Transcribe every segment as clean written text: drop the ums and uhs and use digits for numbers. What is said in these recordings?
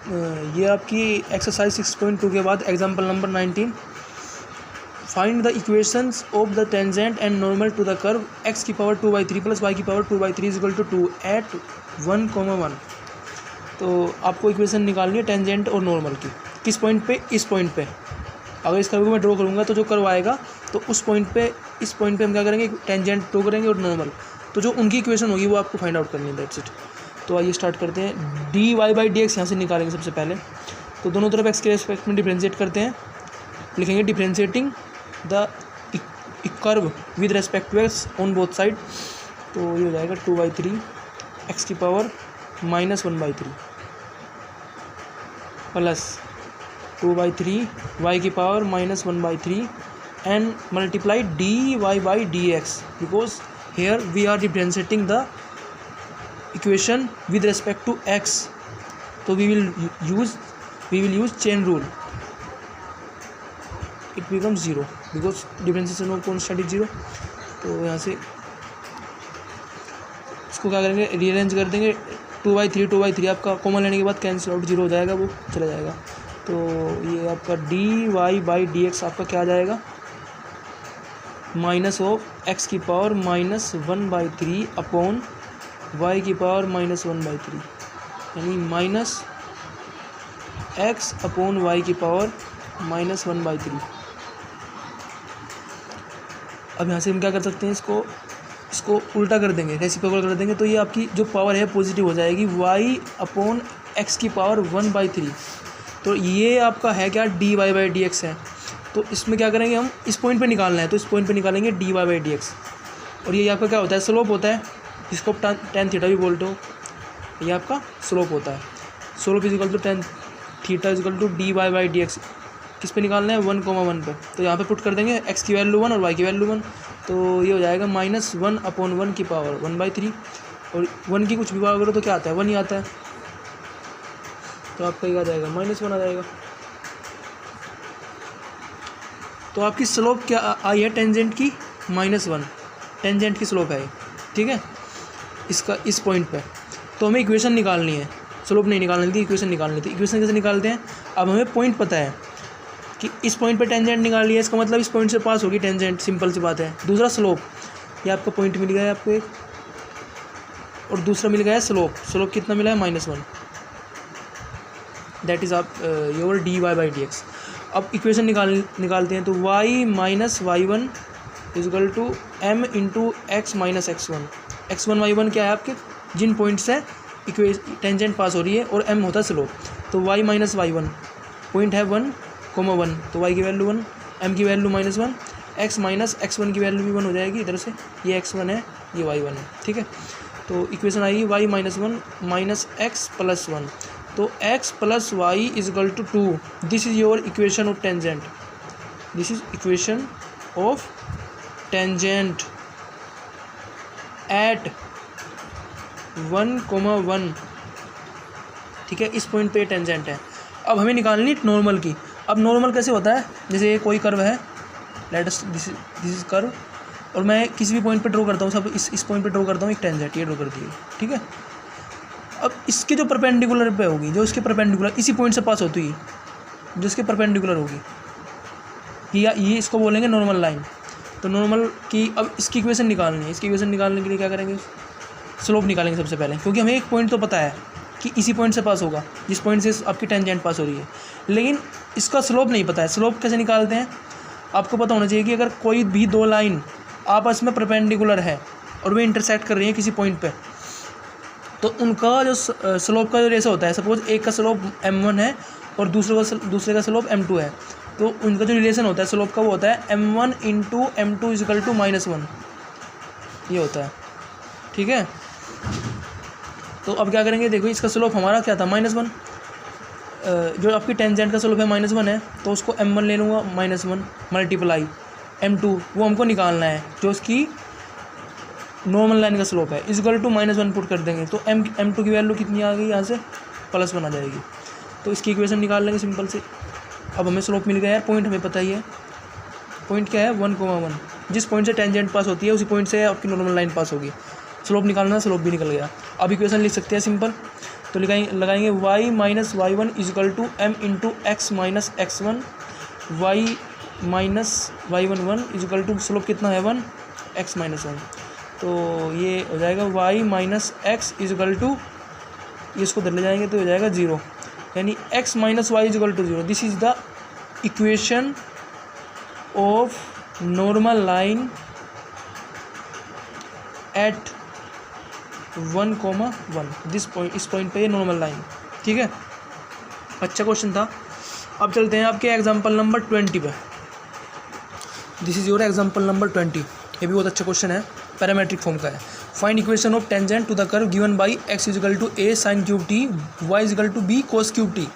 ये आपकी एक्सरसाइज 6.2 के बाद example number 19, find the equations of the tangent and normal to the curve x की पावर 2/3 प्लस y की power 2/3 is equal to 2 at 1,1। तो आपको इक्वेशन निकालनी है टेंजेंट और नॉर्मल की। किस पॉइंट पे? इस पॉइंट पे। अगर इस कर्व को मैं ड्रॉ करूँगा तो जो कर्व आएगा तो उस पॉइंट पे, इस पॉइंट पे हम क्या करेंगे, टेंजेंट ड्रॉ करेंगे और नॉर्मल। तो जो उनकी इक्वेशन होगी वो आपको फाइंड आउट करनी है, दैट्स इट। तो आइए स्टार्ट करते हैं। dy/dx यहाँ से निकालेंगे सबसे पहले। तो दोनों तरफ x के रेस्पेक्ट में डिफ्रेंशिएट करते हैं, लिखेंगे differentiating the curve with respect to x on both side. तो ये हो जाएगा 2/3 x की पावर -1/3 प्लस 2/3 y की power -1/3 and multiply dy/dx because here we are differentiating the equation with respect to x, so we will use chain rule, it becomes 0 because differentiation of constant is 0। तो यहाँ से इसको क्या करेंगे, rearrange कर देंगे। 2/3 आपका कॉमन लेने के बाद कैंसिल आउट, 0 हो जाएगा, वो चला जाएगा। तो ये आपका dy/dx आपका क्या आ जाएगा, माइनस ऑफ x की पावर -1/3 अपॉन y की पावर -1/3, यानी माइनस x अपॉन y की पावर -1/3। अब यहाँ से हम क्या कर सकते हैं, इसको उल्टा कर देंगे, रेसिप्रोकल कर देंगे। तो ये आपकी जो पावर है पॉजिटिव हो जाएगी, y अपॉन x की पावर 1/3। तो ये आपका है क्या, dy/dx है। तो इसमें क्या करेंगे, हम इस पॉइंट पे निकालना है, तो इस पॉइंट पे निकालेंगे dy/dx। और ये आपका क्या होता है, स्लोप होता है, जिसको आप tan थीटा भी बोलते हो। ये आपका स्लोप होता है, slope is equal to tan theta is equal to dy/dx। किस पे निकालना है, 1,1 पे। तो यहाँ पे पुट कर देंगे x की वैल्यू 1 और y की वैल्यू 1। तो ये हो जाएगा -1/1 की पावर 1/3, और 1 की कुछ भी पावर करो तो क्या आता है, 1 ही आता है। तो आपका ये आ जाएगा -1 आ जाएगा। तो आपकी स्लोप क्या आई है, टेंजेंट की -1, टेंजेंट की स्लोप है, ठीक है, इसका इस पॉइंट पे। तो हमें इक्वेशन निकालनी है, स्लोप नहीं निकालनी थी, इक्वेशन निकालनी थी। इक्वेशन कैसे निकालते हैं, अब हमें पॉइंट पता है कि इस पॉइंट पे टेंजेंट निकाल लिया, इसका मतलब इस पॉइंट से पास होगी टेंजेंट, सिंपल सी बात है। दूसरा स्लोप, ये आपका पॉइंट मिल गया है आपको एक, और दूसरा मिल गया है स्लोप। स्लोप कितना मिला है, -1, दैट इज़ आप योर dy/dx। अब इक्वेशन निकालते हैं। तो y - y1 is equal to m into x - x1। x1 y1 क्या है आपके, जिन पॉइंट से टेंजेंट पास हो रही है, और m होता है स्लोप। तो y - y1 पॉइंट है 1,1, तो y की वैल्यू 1, m की वैल्यू -1, x - x1 की वैल्यू भी 1 हो जाएगी इधर से। ये x1 है, ये y1 है, ठीक है। तो इक्वेशन आएगी y - 1 - x + 1। तो x + y is equal to 2। This is your equation of tangent, this is equation of tangent at 1,1, ठीक है। इस पॉइंट पे टेंजेंट है। अब हमें निकालनी नॉर्मल की। अब नॉर्मल कैसे होता है, जैसे ये कोई कर्व है, let us this is curve, और मैं किसी भी पॉइंट पे ड्रॉ करता हूँ, सब इस पॉइंट पे ड्रॉ करता हूँ एक टेंजेंट, ये ड्रॉ कर दिए, ठीक है। अब इसके जो परपेंडिकुलर पे होगी, जो इसके परपेंडिकुलर इसी पॉइंट से पास होती है, जो इसके परपेंडिकुलर होगी, ये इसको बोलेंगे नॉर्मल लाइन। तो नॉर्मल की अब इसकी इक्वेशन निकालनी है। इसकी इक्वेशन निकालने के लिए क्या करेंगे, स्लोप निकालेंगे सबसे पहले, क्योंकि हमें एक पॉइंट तो पता है कि इसी पॉइंट से पास होगा, जिस पॉइंट से आपकी टेंजेंट पास हो रही है, लेकिन इसका स्लोप नहीं पता है। स्लोप कैसे निकालते हैं, आपको पता होना चाहिए कि अगर कोई भी दो लाइन आपस में परपेंडिकुलर है और वे इंटरसेक्ट कर रही हैं किसी पॉइंट पे, तो उनका जो स्लोप का जो रेशो होता है, सपोज एक का स्लोप m1 है और दूसरे का स्लोप m2 है, तो उनका जो रिलेशन होता है स्लोप का, वो होता है m1 into m2 is equal to -1, ये होता है, ठीक है। तो अब क्या करेंगे, देखो इसका स्लोप हमारा क्या था, -1, जो आपकी टेंजेंट का स्लोप है -1 है, तो उसको m1 ले लूँगा, -1 मल्टीप्लाई m2, वो हमको निकालना है, जो उसकी नॉर्मल लाइन का स्लोप है, इज इक्वल टू -1 पुट कर देंगे। तो m2 की वैल्यू कितनी आ गई, यहाँ से +1 आ जाएगी। तो इसकी इक्वेशन निकाल लेंगे सिंपल से। अब हमें स्लोप मिल गया है, पॉइंट हमें पता ही है, पॉइंट क्या है 1,1, जिस पॉइंट से टेंजेंट पास होती है उसी पॉइंट से आपकी नॉर्मल लाइन पास होगी। स्लोप निकालना, स्लोप भी निकल गया। अब इक्वेशन लिख सकते हैं सिंपल, तो लगाएंगे y minus y one is equal to m into x minus x one, y minus y one one is equal to slope कितना है 1 x माइनस 1। तो ये हो जाएगा y minus x is equal to, ये इसको धर ले जाएंगे तो हो जाएगा 0, यानी x minus y is equal to 0। This is the equation of normal line at 1,1। This point, इस पॉइंट पे ये नॉर्मल लाइन, ठीक है। अच्छा क्वेश्चन था। अब चलते हैं आपके एग्जाम्पल नंबर 20 पे। This is your example number 20। ये भी बहुत अच्छा क्वेश्चन है, पैरामेट्रिक फॉर्म का है। Find equation of tangent to the curve given by x is equal to a sine cube t, y is equal to b cos cube t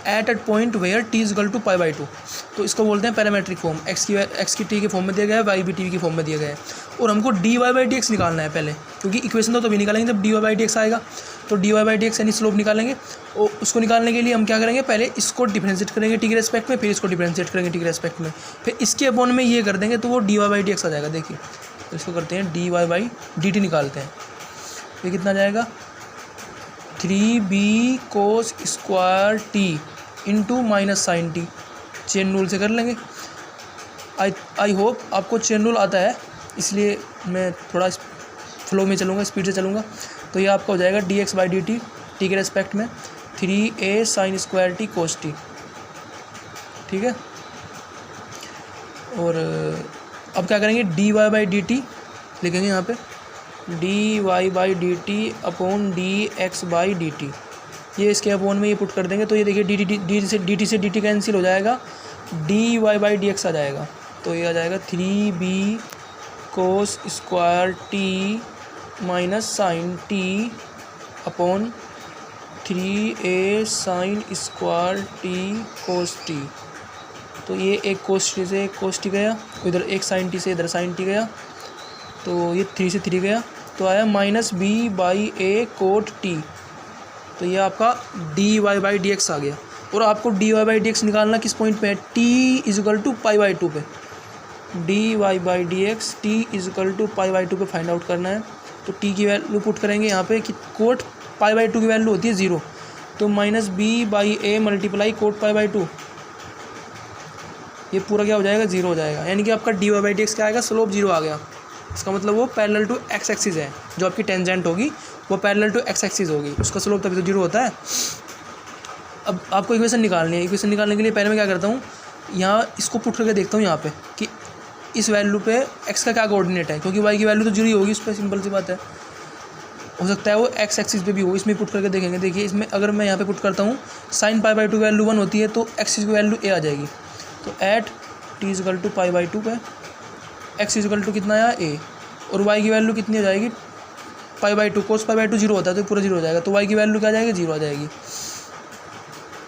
at point where t is equal to pi by 2। तो इसको बोलते हैं parametric form. X की t के form में दिया गया है, वाई भी टी के फॉर्म में दिया गया है, और हमको d y by d x निकालना है पहले, क्योंकि इक्वेशन तो तभी निकालेंगे जब d y by d x आएगा। तो d y by d x यानी स्लोप निकालेंगे, और उसको निकालने के लिए हम क्या करेंगे, पहले इसको डिफरेंशिएट करेंगे टी के रेस्पेक्ट में, फिर इसको डिफरेंशिएट करेंगे टी के रेस्पेक्ट में, फिर इसके अपॉन में ये कर देंगे तो वो d y by d x आ जाएगा। देखिए तो इसको करते हैं d y by d t निकालते हैं। ये कितना जाएगा 3b cos square t into minus sine t. Chain rule से कर लेंगे। आई होप आपको चेन रूल आता है, इसलिए मैं थोड़ा फ्लो में चलूँगा, स्पीड से चलूँगा। तो ये आपका हो जाएगा d x by d t, t के रेस्पेक्ट में 3a sine square t cos t, ठीक है। और अब क्या करेंगे, d y by d t लिखेंगे यहाँ पे, d y by d t upon d x by d t. ये इसके अपॉन में ये पुट कर देंगे तो ये देखिए डी से डी टी कैंसिल हो जाएगा, d y by d x आ जाएगा। तो ये आ जाएगा 3b cos square t minus sine t upon 3a sine square t cos t. तो ये एक कोस टी से एक कोस टी गया, इधर एक साइन टी से इधर साइन टी गया, तो ये 3 से 3 गया, तो आया minus b by a cot t. तो ये आपका d y by d x आ गया। और आपको d y by d x निकालना किस पॉइंट पे है, t is equal to pi by 2 पे। D y by d x t is equal to pi by 2 पे फाइंड आउट करना है। तो टी की वैल्यू पुट करेंगे यहाँ पे कि कोट पाई बाई 2 की वैल्यू होती है 0, तो minus b by a multiply cot pi by 2, ये पूरा क्या हो जाएगा 0 हो जाएगा। यानी कि आपका d y by d x क्या आएगा, स्लोप 0 आ गया। इसका मतलब वो पैरेलल टू एक्स एक्सिस है, जो आपकी टेंजेंट होगी वो पैरेलल टू एक्स एक्सिस होगी, उसका स्लोप तभी तो 0 होता है। अब आपको इक्वेशन निकालनी है। इक्वेशन निकालने के लिए पहले मैं क्या करता हूँ, यहाँ इसको पुट करके देखता हूँ यहाँ पे कि इस वैल्यू पे एक्स का क्या कोऑर्डिनेट है, क्योंकि वाई की वैल्यू तो 0 ही होगी, उस पर सिंपल सी बात है। हो सकता है वो एक्स एक्सिस पे भी हो, इसमें पुट करके देखेंगे। देखिए इसमें अगर मैं यहाँ पे पुट करता हूँ साइन पाई बाई 2 वैल्यू 1 होती है, तो एक्सिस की वैल्यू ए आ जाएगी। तो at t is equal to pi by 2 पे एक्स इजिकल टू कितना आया ए, और वाई की वैल्यू कितनी हो जाएगी पाई बाई 2, कोस पाई बाई 2 0 होता है तो पूरा 0 हो जाएगा, तो वाई की वैल्यू क्या आ जाएगी 0 आ जाएगी,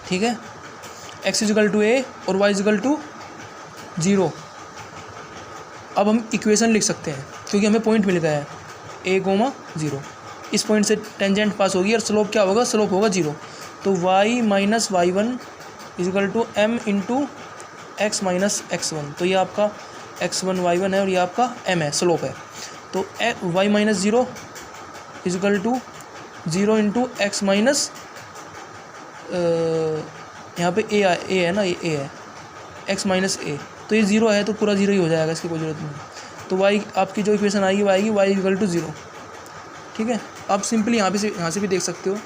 ठीक है। एक्स इजिकल टू ए और वाई इजिकल टू 0। अब हम इक्वेशन लिख सकते हैं क्योंकि हमें पॉइंट मिल गया है a,0। इस पॉइंट से टेंजेंट पास होगी और स्लोप क्या होगा, स्लोप होगा 0। तो y minus y one is equal to m into x minus x1। तो ये आपका x1 y1 है और ये आपका m है, स्लोप है। तो y minus 0 is equal to 0 into x minus, यहाँ पे a है ना, ये a है, x माइनस a, तो ये 0 है तो पूरा 0 ही हो जाएगा, इसकी कोई ज़रूरत नहीं। तो y आपकी जो इक्वेशन आएगी वो आएगी y इक्वल टू 0, ठीक है। आप सिंपली यहाँ से भी देख सकते हो,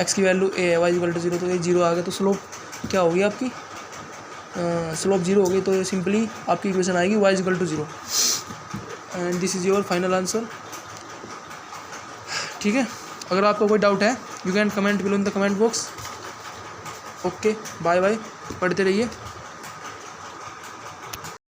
x की वैल्यू a है, y इक्वल टू 0, तो ये 0 आ गया। तो स्लोप क्या होगी आपकी, स्लोप 0 हो गई, तो ये सिंपली आपकी इक्वेशन आएगी y equal to 0। And this is your final answer, ठीक है। अगर आपको कोई डाउट है you can comment below in the comment box. Okay, bye bye, पढ़ते रहिए।